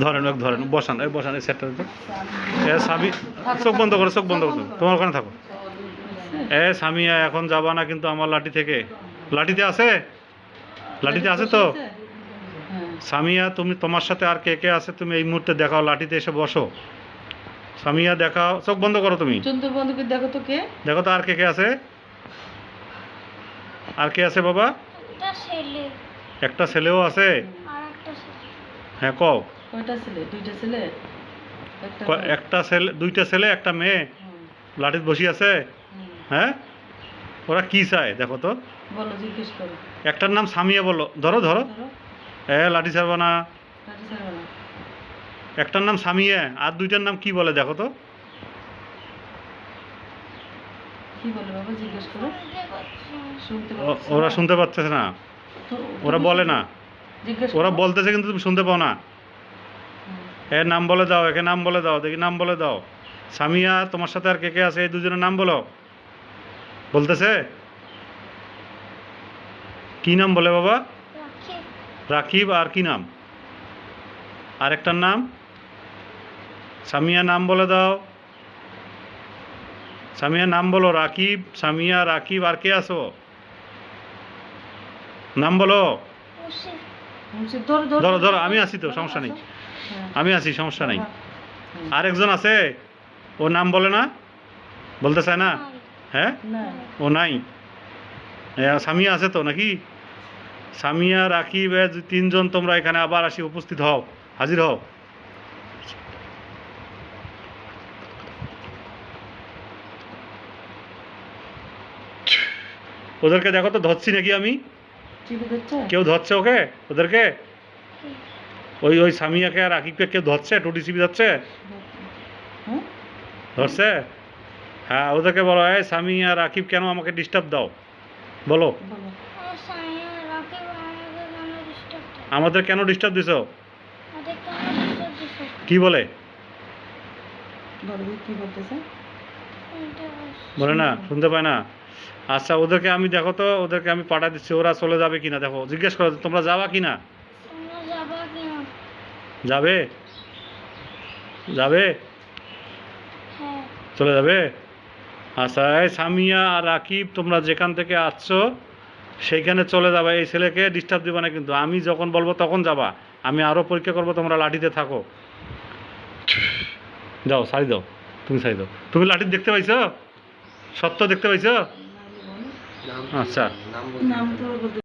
ধরেন এক ধরেন, বসান এই বসান এই সেটটা। এ স্বামী, চোখ বন্ধ করো, চোখ বন্ধ করো, তোমার ওখানে থাকো। এ সামিয়া, এখন যাবা না কিন্তু আমার লাঠি থেকে। লাঠিতে আছে? লাঠিতে আছে তো? সামিয়া, তুমি, তোমার সাথে আর কে কে আছে তুমি এই মুহূর্তে দেখাও, লাঠিতে এসে বসো। সামিয়া দেখাও, চোখ বন্ধ করো তুমি। বন্ধ করে দেখো তো কে, দেখো তো আর কে কে আছে। আর কে আছে বাবা? একটা ছেলে একটা ছেলেও আছে? আর একটা ছেলে। হ্যাঁ কও। কয়টা ছেলে? দুইটা ছেলে, একটা ছেলে, দুইটা ছেলে, একটা মেয়ে লাঠিতে বসি আছে। হ্যাঁ, ওরা কি চায় দেখো তো। বলো, জিজ্ঞেস করো। একটার নাম সামিয়া, বলো, ধরো ধরো। লাঠি ছাড়বা না। লাঠি ছাড়বে না। একটার নাম সামিয়া, আর দুইটার নাম কি বলে দেখো তো। কি বলে বাবা, জিজ্ঞেস করো। শুনতে ওরা শুনতে পাচ্ছে না, ওরা বলে না। ওরা বলতেছে কিন্তু তুমি শুনতে পাও না। এর নাম বলে দাও, একে নাম বলে দাও, দেখি নাম বলে দাও। সামিয়া, তোমার সাথে আর কে কে আছে এই দুজনের নাম বলো। বলতেছে কি নাম বলে বাবা? রাকিব, আর কি নাম? আরেকটার নাম? সামিয়া, নাম বলে দাও। সামিয়া নাম বলো। রাকিব, সামিয়া, রাকিব, আর কে আছো? নাম বলো। ধরো ধরো, আমি আছি তো, সমস্যা নেই, আমি আছি, সমস্যা নেই। আরেকজন আছে, ও নাম বলে না, বলতে চায় না। হ্যাঁ, ও নাই। সামিয়া আছে তো নাকি? সামিয়া, রাকিব, তিনজন তোমরা এখানে আবার আসি উপস্থিত হও, হাজির হও। ওদেরকে দেখো তো, ধরছি নাকি আমি? কেউ ধরছে ওকে, ওদেরকে? ওই ওই সামিয়াকে আর রাকিবকে কেউ ধরছে? টুটি চিপি ধরছে? ধরছে? হ্যাঁ, ওদেরকে বলো, এই সামিয়া, রাকিব, কেন আমাকে ডিস্টার্ব দাও বলো। আমাদের কেন ডিস্টার্ব দিছো? কি বলে? বলে না, শুনতে পায় না। আচ্ছা, ওদেরকে আমি, দেখো তো, ওদেরকে আমি পাঠা দিচ্ছি, ওরা চলে যাবে কিনা দেখো, জিজ্ঞেস করো তোমরা যাবা কিনা। যাবে? যাবে? চলে যাবে? আচ্ছা, এই সামিয়া আর রাকিব, তোমরা যেখান থেকে আসছো সেইখানে চলে যাবে। এই ছেলেকে ডিস্টার্ব দিবা না কিন্তু, আমি যখন বলবো তখন যাবা। আমি আরও পরীক্ষা করবো, তোমরা লাঠিতে থাকো। যাও, সারি দাও, তুমি সারি দাও। তুমি লাঠি দেখতে পাইছো? সত্য দেখতে পাইছো? আচ্ছা।